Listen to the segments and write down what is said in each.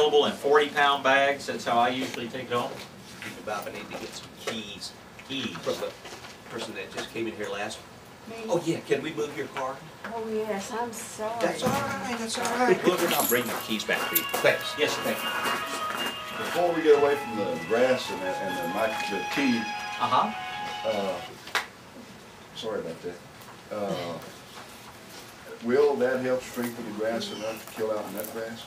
available in 40-pound bags. That's how I usually take it home. Bob, I need to get some keys. Keys. From the person that just came in here last. Me? Oh yeah, can we move your car? Oh yes, I'm sorry. That's all right, that's all right. Well, then I'll bring your keys back for you. Thanks. Yes, thank you. Before we get away from the grass and the tea, sorry about that. Will that help strengthen the grass enough to kill out nut grass?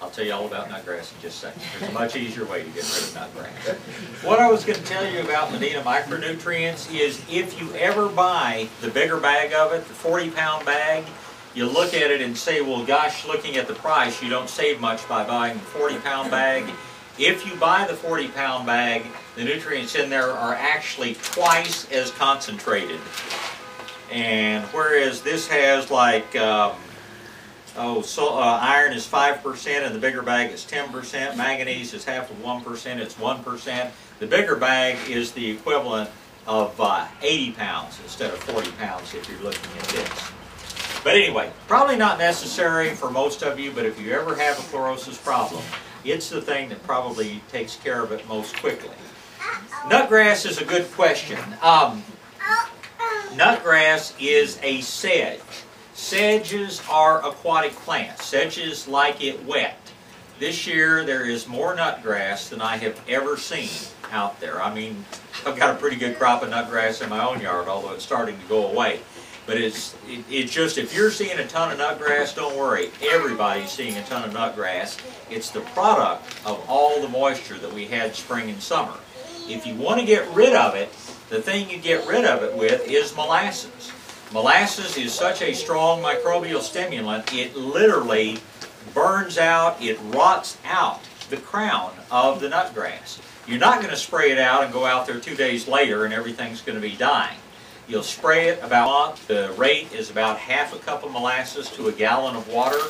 I'll tell you all about nutgrass in just a second. There's a much easier way to get rid of nutgrass. What I was going to tell you about Medina micronutrients is if you ever buy the bigger bag of it, the 40-pound bag, you look at it and say, well, gosh, looking at the price, you don't save much by buying the 40-pound bag. If you buy the 40-pound bag, the nutrients in there are actually twice as concentrated. And whereas this has like, iron is 5% and the bigger bag is 10%, manganese is half of 1%, it's 1%. The bigger bag is the equivalent of 80 pounds instead of 40 pounds if you're looking at this. But anyway, probably not necessary for most of you, but if you ever have a chlorosis problem, it's the thing that probably takes care of it most quickly. Nutgrass is a good question. Nutgrass is a sedge. Sedges are aquatic plants. Sedges like it wet. This year there is more nutgrass than I have ever seen out there. I mean, I've got a pretty good crop of nutgrass in my own yard, although it's starting to go away. But it's just, if you're seeing a ton of nutgrass, don't worry. Everybody's seeing a ton of nutgrass. It's the product of all the moisture that we had spring and summer. If you want to get rid of it, the thing you get rid of it with is molasses. Molasses is such a strong microbial stimulant, it literally burns out, it rots out the crown of the nutgrass. You're not going to spray it out and go out there 2 days later and everything's going to be dying. You'll spray it about a month. The rate is about half a cup of molasses to a gallon of water.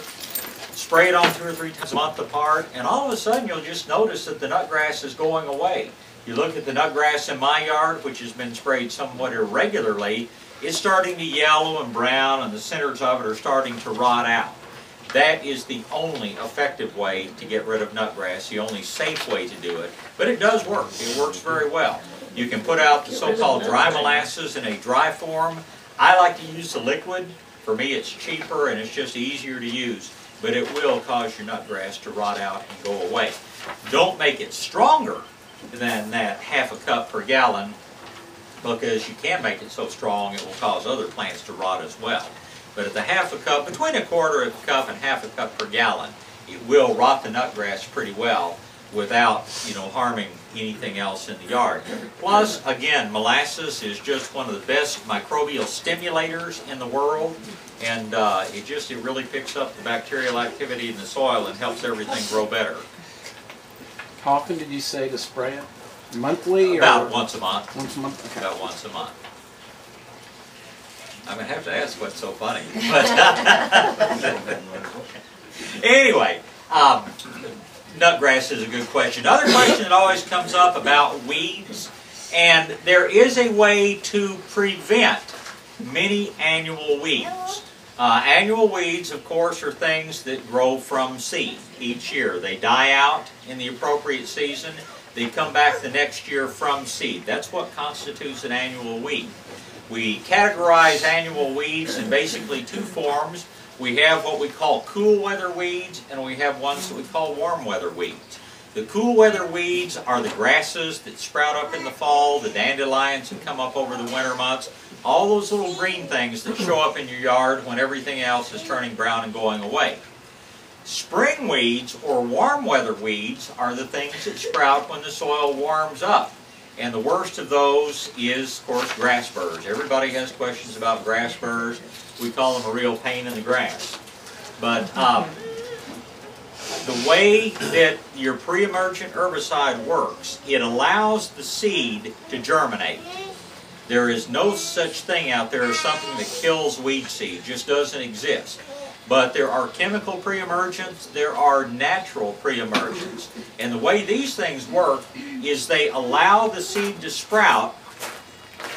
Spray it on 2 or 3 times a month apart, and all of a sudden you'll just notice that the nutgrass is going away. You look at the nutgrass in my yard, which has been sprayed somewhat irregularly, it's starting to yellow and brown, and the centers of it are starting to rot out. That is the only effective way to get rid of nutgrass, the only safe way to do it. But it does work. It works very well. You can put out the so-called dry molasses in a dry form. I like to use the liquid. For me, it's cheaper and it's just easier to use. But it will cause your nutgrass to rot out and go away. Don't make it stronger than that half a cup per gallon, because you can make it so strong it will cause other plants to rot as well. But at the half a cup, between a quarter of a cup and half a cup per gallon, it will rot the nutgrass pretty well without, harming anything else in the yard. Plus, again, molasses is just one of the best microbial stimulators in the world, and it really picks up the bacterial activity in the soil and helps everything grow better. How often did you say to spray it? Monthly? About once a month. Once a month? Okay. About once a month. I'm going to have to ask what's so funny. Anyway, nutgrass is a good question. Another question that always comes up about weeds, and there is a way to prevent many annual weeds. Annual weeds, of course, are things that grow from seed each year. They die out in the appropriate season. They come back the next year from seed. That's what constitutes an annual weed. We categorize annual weeds in basically 2 forms. We have what we call cool weather weeds, and we have ones that we call warm weather weeds. The cool weather weeds are the grasses that sprout up in the fall, the dandelions that come up over the winter months, all those little green things that show up in your yard when everything else is turning brown and going away. Spring weeds, or warm weather weeds, are the things that sprout when the soil warms up. And the worst of those is, of course, grass burrs. Everybody has questions about grass burrs. We call them a real pain in the grass. But the way that your pre-emergent herbicide works, it allows the seed to germinate. There is no such thing out there as something that kills weed seed. It just doesn't exist. But there are chemical pre-emergents, there are natural pre-emergents. And the way these things work is they allow the seed to sprout.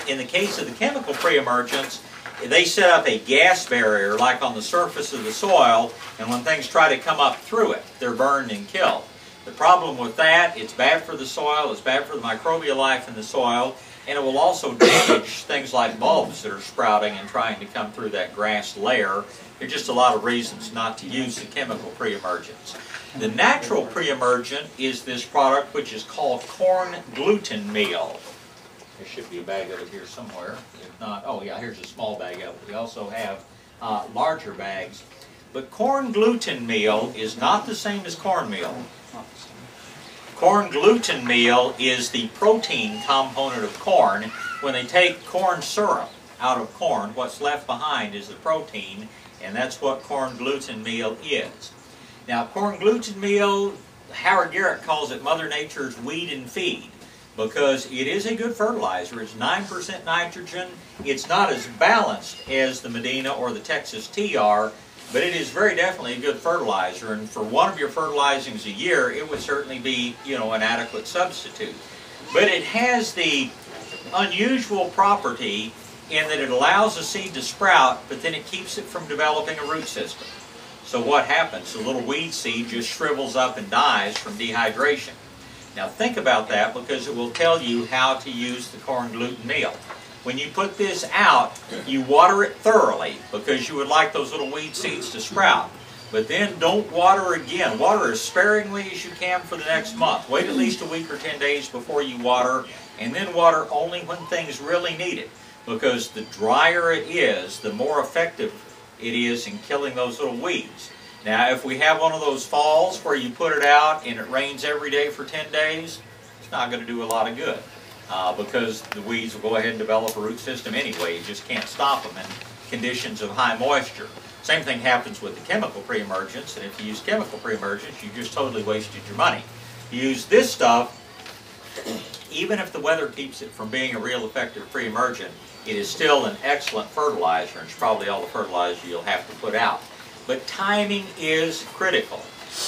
In the case of the chemical pre-emergents, they set up a gas barrier like on the surface of the soil, and when things try to come up through it, they're burned and killed. The problem with that, it's bad for the soil, it's bad for the microbial life in the soil, and it will also damage things like bulbs that are sprouting and trying to come through that grass layer. There are just a lot of reasons not to use the chemical pre-emergents. The natural pre-emergent is this product which is called corn gluten meal. There should be a bag of it here somewhere. If not, oh yeah, here's a small bag of it. We also have larger bags. But corn gluten meal is not the same as cornmeal. Corn gluten meal is the protein component of corn. When they take corn syrup out of corn, what's left behind is the protein, and that's what corn gluten meal is. Now, corn gluten meal, Howard Garrett calls it Mother Nature's weed and feed, because it is a good fertilizer. It's 9% nitrogen. It's not as balanced as the Medina or the Texas Tea are, but it is very definitely a good fertilizer, and for one of your fertilizings a year, it would certainly be, an adequate substitute. But it has the unusual property in that it allows a seed to sprout, but then it keeps it from developing a root system. So what happens? The little weed seed just shrivels up and dies from dehydration. Now think about that, because it will tell you how to use the corn gluten meal. When you put this out, you water it thoroughly, because you would like those little weed seeds to sprout. But then don't water again. Water as sparingly as you can for the next month. Wait at least a week or 10 days before you water, and then water only when things really need it. Because the drier it is, the more effective it is in killing those little weeds. Now, if we have one of those falls where you put it out and it rains every day for 10 days, it's not going to do a lot of good. Because the weeds will go ahead and develop a root system anyway. You just can't stop them in conditions of high moisture. Same thing happens with the chemical pre-emergents, and if you use chemical pre-emergents, you just totally wasted your money. You use this stuff, even if the weather keeps it from being a real effective pre-emergent, it is still an excellent fertilizer, and it's probably all the fertilizer you'll have to put out. But timing is critical.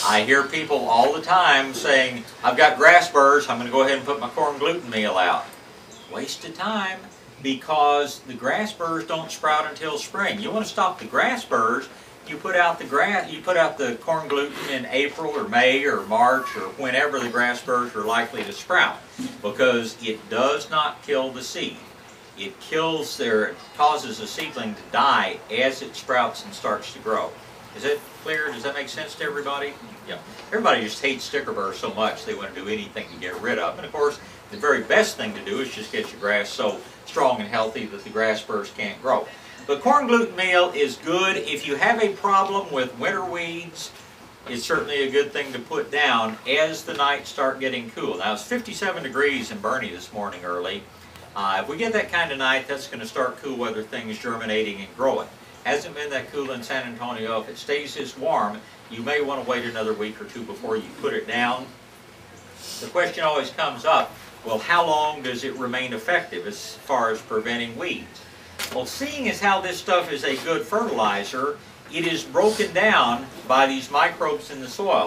I hear people all the time saying, I've got grass burrs, I'm going to go ahead and put my corn gluten meal out. Waste of time, because the grass burrs don't sprout until spring. You want to stop the grass burrs, you put out the corn gluten in April or May or March or whenever the grass burrs are likely to sprout, because it does not kill the seed. It causes the seedling to die as it sprouts and starts to grow. Is it clear? Does that make sense to everybody? Yeah. Everybody just hates sticker burrs so much they want to do anything to get rid of. And of course, the very best thing to do is just get your grass so strong and healthy that the grass burrs can't grow. But corn gluten meal is good. If you have a problem with winter weeds, it's certainly a good thing to put down as the nights start getting cool. Now, it's 57 degrees in Bernie this morning early. If we get that kind of night, that's going to start cool weather things germinating and growing. Hasn't been that cool in San Antonio. If it stays this warm, you may want to wait another week or two before you put it down. The question always comes up, well, how long does it remain effective as far as preventing weeds? Well, seeing as how this stuff is a good fertilizer, it is broken down by these microbes in the soil.